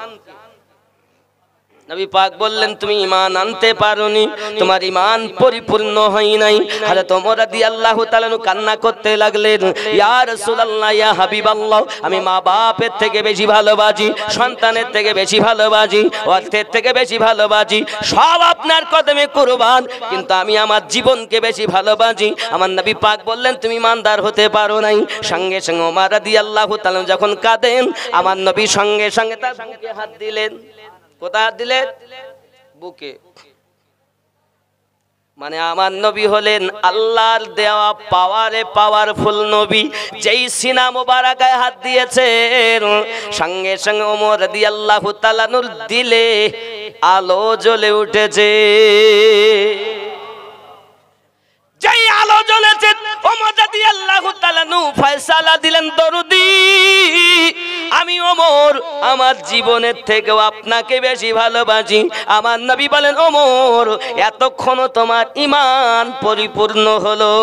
নবী পাক বললেন, তুমি ঈমান আনতে পারোনি, তোমার ঈমান পরিপূর্ণ হয় নাই। হযরত ওমর রাদিয়াল্লাহু তাআলা কান্না করতে লাগলেন, ইয়া রাসূলুল্লাহ, ইয়া হাবিবাল্লাহ, আমি মা বাপের থেকে বেশি ভালোবাসি, সন্তানের থেকে বেশি ভালোবাসি, অর্থের থেকে বেশি ভালোবাসি, সব আপনার কদমে কুরবান, কিন্তু আমি আমার জীবনকে বেশি ভালোবাসি। আমার নবী পাক বললেন, তুমি ইমানদার হতে পারো নাই। সঙ্গে সঙ্গে ওমর রাদিয়াল্লাহু তাআলা যখন কাঁদেন, আমার নবী সঙ্গে সঙ্গে তার বুকে হাত দিলেন। কোথায় দিলেন? বুকে। মানে আমার নবী হলেন আল্লাহর দেওয়া পাওয়ারে পাওয়ারফুল নবী। যেই সিনা মোবারকায় হাত দিয়েছেন, সঙ্গে সঙ্গে ওমর রাদিয়াল্লাহু তাআলা নূর দিলে আলো জ্বলে উঠেছে। যেই আলো জ্বলেছে, ওমর রাদিয়াল্লাহু তাআলা ফয়সালা দিলেন, দরুদি আমি ওমর আমার জীবনের থেকেও আপনাকে বেশি ভালোবাসি। আমার নবী বলেন, ওমর এতক্ষণ তোমার ঈমান পরিপূর্ণ হলো।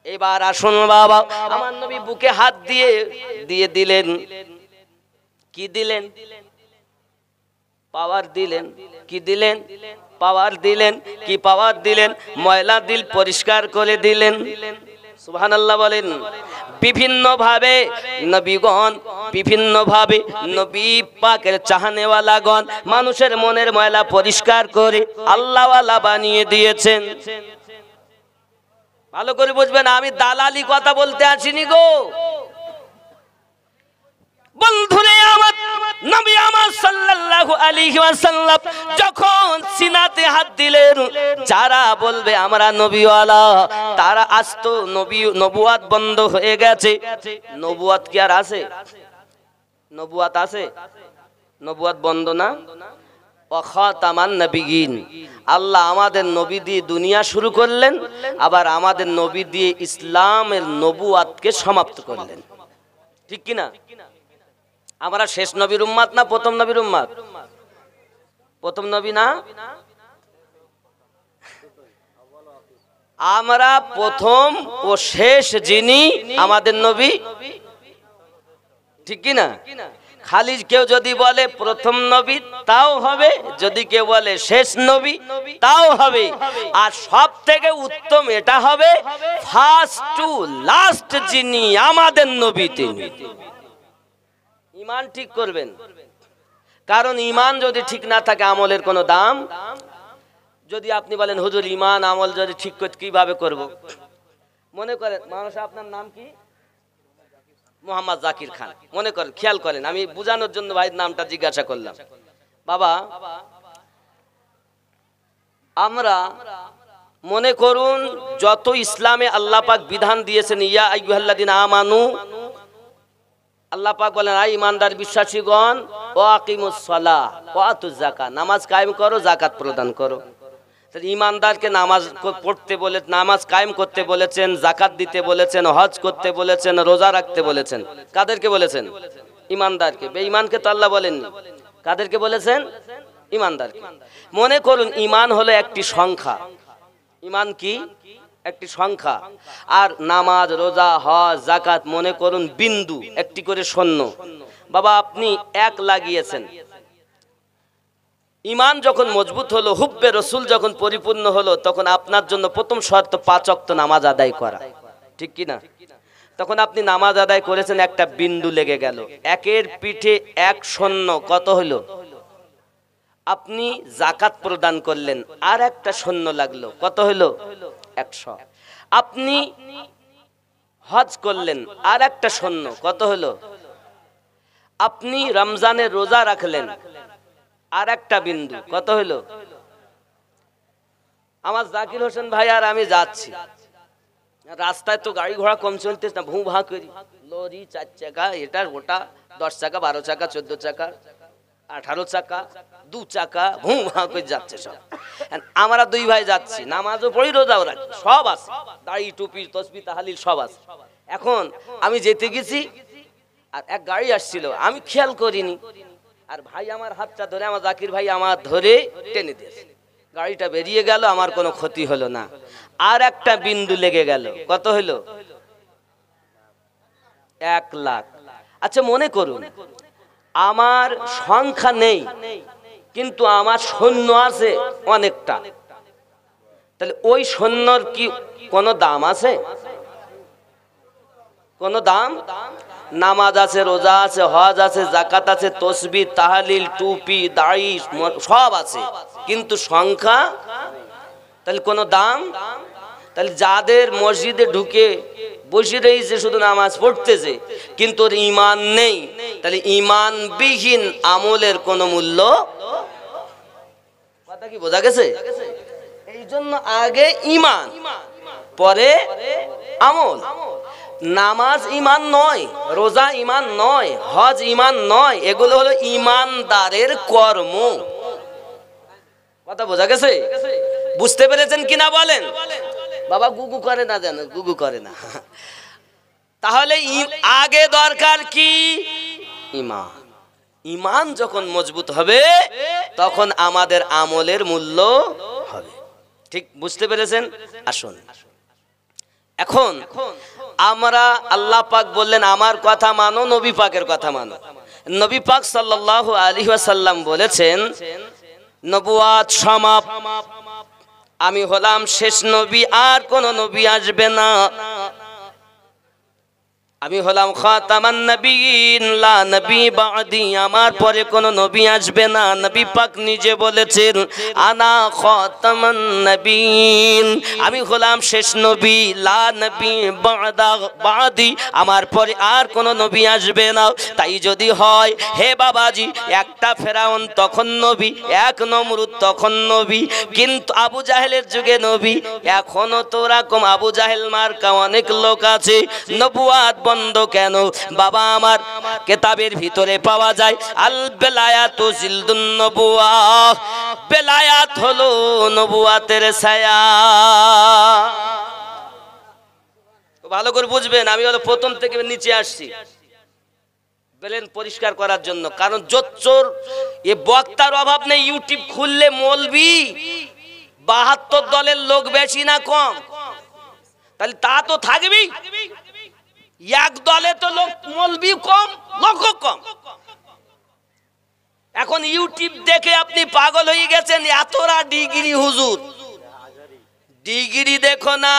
এবার আসুন বাবা, আমার নবী বুকে হাত দিয়ে দিলেন। কি দিলেন? পাওয়ার দিলেন। কি দিলেন? পাওয়ার দিলেন। কি পাওয়ার দিলেন? ময়লা দিল পরিষ্কার করে দিলেন। সুবহানাল্লাহ বলেন। বিভিন্ন ভাবে নবীগণ, বিভিন্ন ভাবে নবী পাকের চাহনেওয়ালাগণ মানুষের মনের ময়লা পরিষ্কার করে আল্লাহওয়ালা বানিয়ে দিয়েছেন। ভালো করে বুঝবেন, আমি দালালি কথা বলতে আসিনি গো বন্ধুরে আমার। নবী আমার সাল্লাল্লাহু আলাইহি ওয়াসাল্লাম যখন সিনাতে হাত দিলেন, যারা বলবে আমরা নবীওয়ালা, তারা আজ তো নবুয়াত বন্ধ হয়ে গেছে। নবুয়াত কি আর আছে? নবুয়াত আছে? নবুয়াত বন্ধ না। ওয়াখাতামান নবিয়িন, আল্লাহ আমাদের নবী দিয়ে দুনিয়া শুরু করলেন, আবার আমাদের নবী দিয়ে ইসলামের নবুয়াতকে সমাপ্ত করলেন। ঠিক কি না? আমরা শেষ নবীর উম্মত না প্রথম নবীর উম্মত? প্রথম নবী না? আমরা প্রথম ও শেষ যিনি আমাদের নবী, ঠিক কি না? খালি কেউ যদি বলে প্রথম নবী তাও হবে, যদি কেউ বলে শেষ নবী তাও হবে, আর সব থেকে উত্তম এটা হবে ফার্স্ট টু লাস্ট যিনি আমাদের নবী তিনি। ঈমান ঠিক করবেন, কারণ ঈমান যদি ঠিক না থাকে আমলের কোনো দাম। যদি আপনি বলেন হুজুর ঈমান আমল যদি ঠিক করতে কিভাবে করব, মনে করেন মানুষ, আপনার নাম কি? মোহাম্মদ জাকির খান। মনে করেন, খেয়াল করেন, আমি বুঝানোর জন্য ভাইয়ের নামটা জিজ্ঞাসা করলাম। বাবা, আমরা মনে করুন যত ইসলামে আল্লাহ পাক বিধান দিয়েছেন, ইয়া আইয়ুহাল্লাযিনা আমানু, আল্লাহ পাক বলেন আই ইমানদার বিশ্বাসীগণ, ওয়া আকিমুস সালাহ ওয়া আতুজ যাকাত, নামাজ কায়েম করো, যাকাত প্রদান করো। তাহলে ইমানদারকে নামাজ পড়তে বলে, নামাজ কায়েম করতে বলেছেন, যাকাত দিতে বলেছেন, হজ করতে বলেছেন, রোজা রাখতে বলেছেন। কাদেরকে বলেছেন? ইমানদারকে। বেঈমানকে তো আল্লাহ বলেননি। কাদেরকে বলেছেন? ইমানদারকে। মনে করুন ঈমান হলো একটি সংখ্যা। ঈমান কি? একটি সংখ্যা। আর নামাজ, রোজা, হজ, যাকাত মনে করুন বিন্দু, একটি করে শূন্য। বাবা, আপনি এক লাগিয়েছেন। ঈমান যখন মজবুত হলো, হুব্বে রসুল যখন পরিপূর্ণ হলো, তখন আপনার জন্য প্রথম শর্ত 5 ওয়াক্ত নামাজ আদায় করা, ঠিক কি না? তখন আপনি নামাজ আদায় করেছেন, একটা বিন্দু লেগে গেল, একের পিঠে 1 শূন্য, কত হলো? আপনি যাকাত প্রদান করলেন, আর একটা শূন্য লাগলো, কত হলো? 100। আপনি হজ করলেন, আর একটা শূন্য, কত হলো? আপনি রমজানের রোজা রাখলেন, আর একটা বিন্দু, কত হলো? আমার জাকির হোসেন ভাই আর আমি যাচ্ছি, রাস্তায় তো গাড়ি ঘোড়া কম চলতেছে না, ভূ ভা করি, লরি, 4 চাকা, এটা ওটা, 10 চাকা, 12 চাকা, 14 চাকা, 18 চাকা, 2 চাকা, ভূ ভা করে যাচ্ছে সব। আমরা 2 ভাই যাচ্ছি, নামাজও পড়ি, রোজাও রাখি, সব আছে, দাড়ি, টুপি, তসবিহ, তাহলিল সব আছে। এখন আমি যেতে গেছি, আর এক গাড়ি আসছিল, আমি খেয়াল করিনি, আর ভাই আমার হাতটা ধরে, আমার জাকির ভাই আমার ধরে টেনে দিয়েছে, গাড়িটা বেরিয়ে গেল, আমার কোনো ক্ষতি হলো না। আর একটা বিন্দু লেগে গেল, কত হলো? 1 লাখ। আচ্ছা মনে করুন আমার সংখ্যা নেই, কিন্তু আমার সৈন্য আছে অনেকটা, তাহলে ওই সৈন্যর কি কোনো দাম আছে? কোনো দাম? নামাজ আছে, রোজা আছে, হজ আছে, যাকাত আছে, তসবিহ, তাহলিল, টুপি, দাড়ি সব আছে, কিন্তু সংখ্যা, তাহলে কোনো দাম? তাহলে যাদের মসজিদে ঢুকে বসে রয়েছে শুধু নামাজ পড়তেছে, কিন্তু ওর ঈমান নেই, তাহলে ঈমানবিহীন আমলের কোনো মূল্য। কথা কি বোঝা গেছে? এই জন্য আগে ঈমান, পরে আমল। নামাজ ঈমান নয়, রোজা ঈমান নয়, হজ ঈমান নয়, এগুলো হলো ঈমানদারের কর্ম। কথা বোঝা গেছে? বুঝতে পেরেছেন কিনা বলেন? বাবা গুগু করে না, জানো গুগু করে না। তাহলে আগে দরকার কি? ঈমান। ঈমান যখন মজবুত হবে, তখন আমাদের আমলের মূল্য হবে। ঠিক বুঝতে পেরেছেন? আসুন এখন আমরা, আল্লাহ পাক বললেন আমার কথা মানো, নবী পাকের কথা মানো। নবী পাক সাল্লাল্লাহু আলাইহি ওয়াসাল্লাম বলেছেন নবুয়াত সমাপ্ত, আমি হলাম শেষ নবী, আর কোন নবী আসবে না। আমি হলাম খাতামান নবিয়্যিন, লা নবী বাদি, আমার পরে কোন নবী আসবে না। নবী পাক নিজে বলেছেন আনা খাতামান নবিয়্যিন, আমি হলাম শেষ নবী, লা নবী বাদি, আমার পরে আর কোন নবী আসবে না। তাই যদি হয় হে বাবাজি, একটা ফেরাউন তখন নবী, এক নমরুদ তখন নবী, কিন্তু আবু জাহেলের যুগে নবী। এখনো তো রকম আবু জাহেল মার্কা অনেক লোক আছে, নবুয়াত বন্ধ কেন? বাবা আমার কিতাবের ভিতরে পাওয়া যায় আল বেলায়াতু জিলদুন নবুয়াহ, বেলায়াত হলো নবুয়াতের ছায়া। ভালো করে বুঝবেন, আমি হলো প্রথম থেকে নিচে আসছি বলেন পরিষ্কার করার জন্য, কারণ জোচ্চোর এ বক্তার অভাব নেই। ইউটিউব খুললে মৌলবি 72 দলের লোক বেশি না কম? তাহলে তা তো থাকবেই। এক দলে তো লোক মৌলবি কম, লোক কম, এখন ইউটিউব দেখে আপনি পাগল হয়ে গেছেন, এতটা ডিগ্রি হুজুর। ডিগ্রি দেখো না,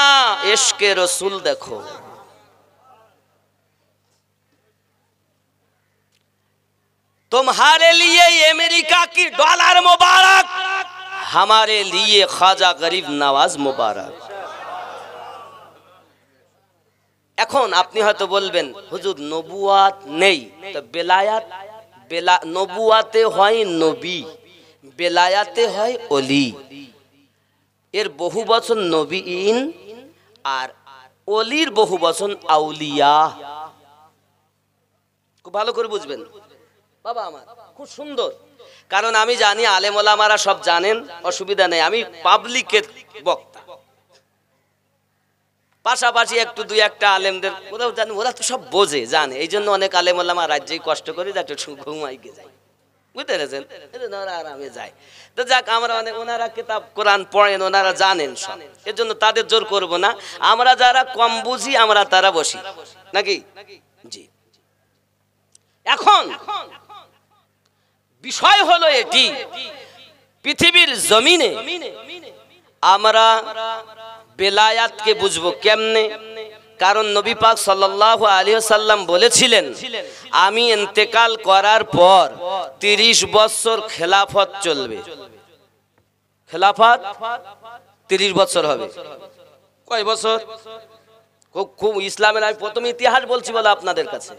ইশকে রসুল দেখো। तुम्हारे लिए अमेरिका की डॉलर मुबारक, हमारे लिए ख्वाजा गरीब नवाज मुबारक। এখন আপনি হয়তো বলবেন হুজুর নবুয়াত নেই, তো বেলায়াত, নবুয়াতে হয় নবী, বেলায়াতে হয় ওলি। এর বহু বচন নবীন আর ওলির বহু বচন আউলিয়া। খুব ভালো করে বুঝবেন বাবা আমার, খুব সুন্দর। কারণ আমি জানি আলেম ওলামারা সব জানেন, অসুবিধা নেই, আমি পাবলিকের বক্তা। পাশাপাশি একটু দুই একটা আলেমদের ওরাও জানি, ওরা তো সব বোঝে জানে, এই জন্য অনেক আলেম ওলামা রাজ্যেই কষ্ট করে যাতে ঘুমাইকে যায়, বুঝতে পেরেছেন, ওরা আরামে যায়। তো যাক, আমরা অনেক, ওনারা কিতাব কোরআন পড়েন, ওনারা জানেন সব, এর জন্য তাদের জোর করব না। আমরা যারা কম বুঝি আমরা তারা বসি নাকি? জি। এখন বিষয় হলো এটি, পৃথিবীর জমিনে আমরা বেলায়াতকে বুঝবো কেমনে? কারণ নবী পাক সাল্লাল্লাহু আলাইহি ওয়াসাল্লাম বলেছিলেন, আমি ইন্তেকাল করার পর 30 বছর খেলাফত চলবে। খেলাফত 30 বছর হবে। কয় বছর? খুব ইসলামের আমি প্রথম ইতিহাস বলছি বলে আপনাদের কাছে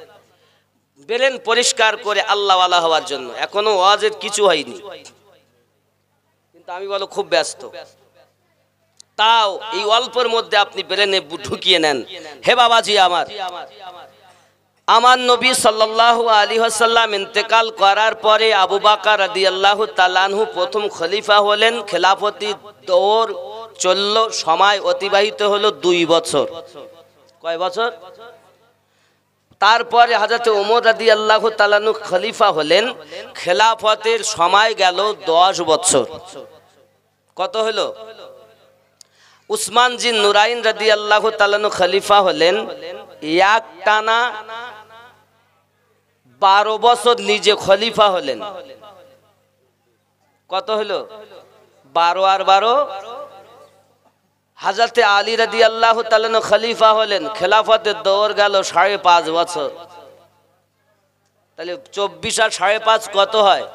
বেরেন পরিষ্কার করে আল্লাহওয়ালা হওয়ার জন্য। এখনো ওয়াজের কিছু হয়নি, কিন্তু আমি বলো খুব ব্যস্ত। তাও এই অল্পের মধ্যে আপনি ব্রেনে ঢুকিয়ে নেন। হে বাবাজি আমার, আমার নবী সাল্লাল্লাহু আলাইহি ওয়াসাল্লাম ইন্তেকাল করার পরে আবু বকর রাদিয়াল্লাহু তাআলা আনহু প্রথম খলিফা হলেন। খেলাফতি দৌর চলল, সময় অতিবাহিত হলো 2 বছর। কয় বছর? তারপরে হযরত ওমর রাদিয়াল্লাহু তাআলা আনহু খলিফা হলেন। খেলাফতের সময় গেল 10 বছর। কত হলো? উসমান জিন নুরাইন রাদিয়াল্লাহু তাআলা আনহু খলিফা হলেন। এক টানা 12 বছর নিজে খলিফা হলেন। কত হলো? 12 আর 12। হযরত আলী রাদিয়াল্লাহু তাআলা আনহু খলিফা হলেন। খেলাফতের দৌর গেল 5.5 বছর। তাহলে 24 আর 5.5 কত হয়?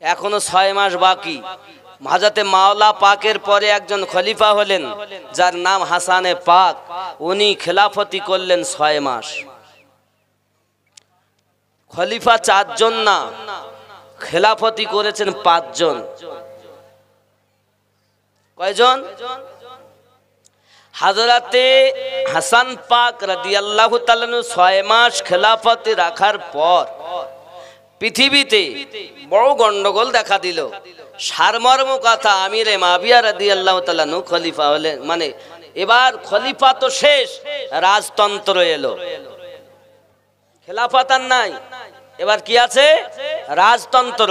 এখনো 6 মাস বাকি। হযরত মাওলা পাকের পরে একজন খলিফা হলেন, যার নাম হাসানে পাক। উনি খেলাফতি করলেন 6 মাস। খলিফা 4 জন না, খেলাফতি করেছেন 5 জন। কয়জন? হযরতে হাসান পাক রাদিয়াল্লাহু তাআলা আনহু 6 মাস খেলাফতে রাখার পর পৃথিবীতে বড় গন্ডগোল দেখা দিল। সারমর্ম কথা, আমিরে মাবিয়া রাদিয়াল্লাহু তাআলা আনহু খলিফা হলেন। মানে এবার খলিফা তো শেষ, রাজতন্ত্র এলো, খেলাফত আর নাই। এবার কি আছে? রাজতন্ত্র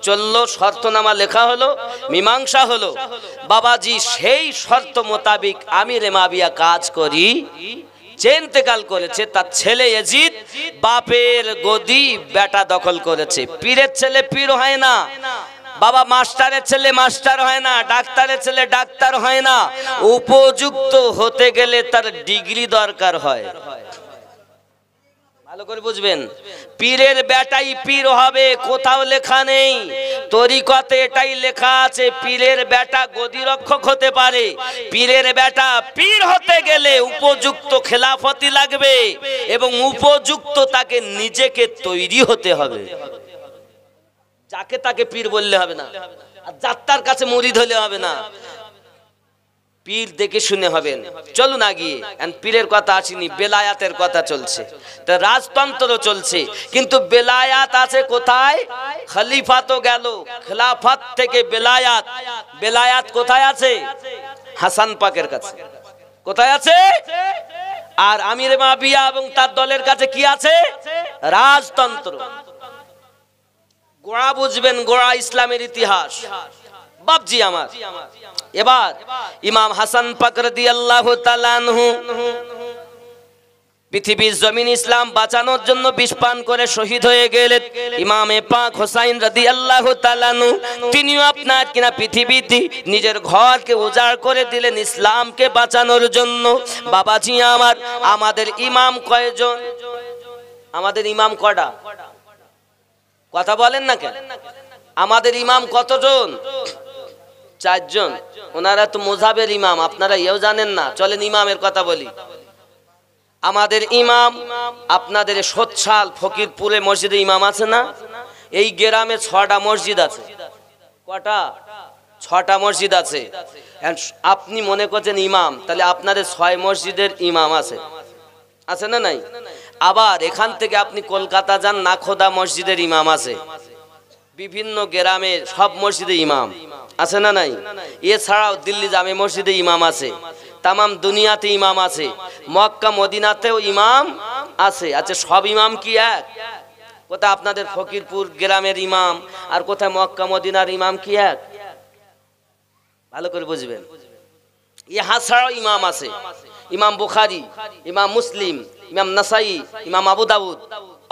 চললো। শর্তনামা লেখা হলো, মীমাংসা হলো। বাবাজি সেই শর্ত মোতাবিক আমিরে মাবিয়া কাজ করি। যে ইন্তেকাল করেছে তার ছেলে ইয়াজিদ বাপের গদি বেটা দখল করেছে। পীরের ছেলে পীর হয় না বাবা, মাস্টারের ছেলে মাস্টার হয় না, ডাক্তারের ছেলে ডাক্তার হয় না। উপযুক্ত হতে গেলে তার ডিগ্রি দরকার হয়। ভালো করে বুঝবেন, পীরের বেটাই পীর হবে কোথাও লেখা নেই। তরিকতে এটাই লেখা আছে, পীরের বেটা গদিরক্ষক হতে পারে। পীরের বেটা পীর হতে গেলে উপযুক্ত খেলাফতি লাগবে এবং উপযুক্ত তাকে নিজেকে তৈরি হতে হবে। যাকে তাকে পীর বললে হবে না, আর যাত্রার কাছে মুরিদ হলে হবে না। পীর দেখে শুনে হবেন। চলুন আগিয়ে, পীরের কথা আসেনি, বেলায়াতের কথা চলছে। তো রাজতন্ত্র চলছে, কিন্তু বেলায়াত আছে কোথায়? খলিফা তো গেল, খেলাফত থেকে বেলায়াত। বেলায়াত কোথায় আছে? হাসান পাকের কাছে। কোথায় আছে? আর আমিরে মাবিয়া এবং তার দলের কাছে কি আছে? রাজতন্ত্র। গোড়া বুঝবেন, গোড়া ইসলামের ইতিহাস বাপজি আমার। এবার ইমাম হাসান পাক রাদিয়াল্লাহু তাআলা আনহু পৃথিবীর জমিন ইসলাম বাঁচানোর জন্য বিষ পান করে শহীদ হয়ে গেলেন ইমামে পাক হোসাইন রাদিয়াল্লাহু তাআলা আনহু। তিনিও আপনার কিনা পৃথিবীতে নিজের ঘরকে উজাড় করে দিলেন ইসলামকে বাঁচানোর জন্য। বাবাজি আমার, আমাদের ইমাম কয়জন? আমাদের ইমাম কটা? কথা বলেন না কেন? আমাদের ইমাম কতজন? 4 জন। ওনারা তো মুযহাবের ইমাম, আপনারা এও জানেন না। চলেন ইমামের কথা বলি। আমাদের ইমাম আপনাদের সোচ্ছাল ফকিরপুরে মসজিদে ইমাম আছে না? এই গ্রামে 6টা মসজিদ আছে। কটা? 6টা মসজিদ আছে। আপনি মনে করছেন ইমাম, তাহলে আপনাদের 6 মসজিদের ইমাম আছে, আছে না নাই? আবার এখান থেকে আপনি কলকাতা যান, নাখোদা মসজিদের ইমাম আছে। বিভিন্ন গ্রামে সব মসজিদে ইমাম আছে না নাই? এছাড়াও দিল্লি জামে মসজিদে ইমাম আছে, তামাম দুনিয়াতে ইমাম আছে, মক্কা মদিনাতেও ইমাম আছে। আচ্ছা, সব ইমাম কি এক? কোথায় আপনাদের ফকিরপুর গ্রামের ইমাম আর কোথায় মক্কা মদিনার ইমাম কি এক? ভালো করে বুঝবেন। ইহা ছাড়াও ইমাম আছে, ইমাম বুখারী, ইমাম মুসলিম, ইমাম নাসাই, ইমাম আবু দাউদ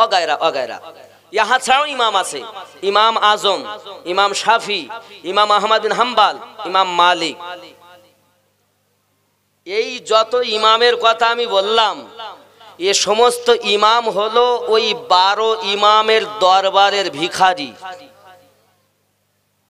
অগায়রা অগায়রা। ইহা ছাড়াও ইমাম আছে, ইমাম আজম, ইমাম শাফি, ইমাম আহমদ বিন হাম্বল, ইমাম মালিক। এই যত ইমামের কথা আমি বললাম, এ সমস্ত ইমাম হলো ওই 12 ইমামের দরবারের ভিখারি।